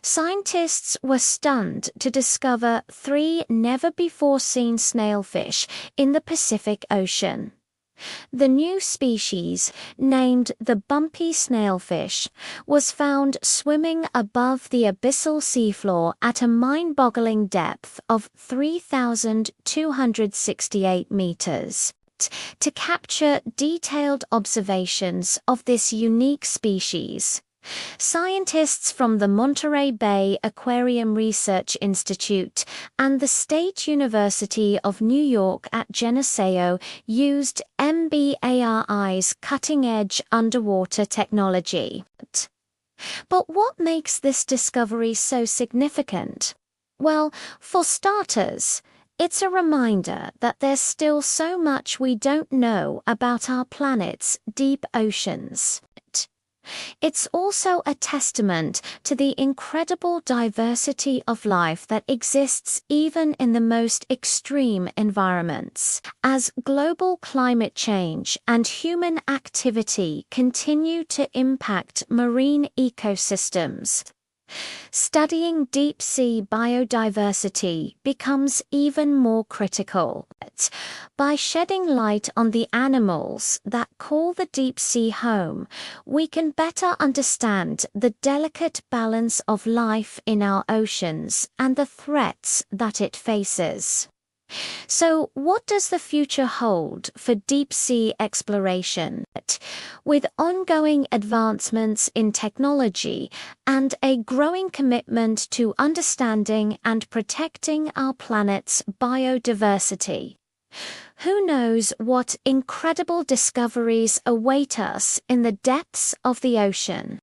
Scientists were stunned to discover 3 never-before-seen snailfish in the Pacific Ocean. The new species, named the bumpy snailfish, was found swimming above the abyssal seafloor at a mind-boggling depth of 3,268 meters. To capture detailed observations of this unique species, scientists from the Monterey Bay Aquarium Research Institute and the State University of New York at Geneseo used MBARI's cutting-edge underwater technology. But what makes this discovery so significant? Well, for starters, it's a reminder that there's still so much we don't know about our planet's deep oceans. It's also a testament to the incredible diversity of life that exists even in the most extreme environments. As global climate change and human activity continue to impact marine ecosystems, studying deep-sea biodiversity becomes even more critical. By shedding light on the animals that call the deep sea home, we can better understand the delicate balance of life in our oceans and the threats that it faces. So, what does the future hold for deep-sea exploration? With ongoing advancements in technology and a growing commitment to understanding and protecting our planet's biodiversity, who knows what incredible discoveries await us in the depths of the ocean?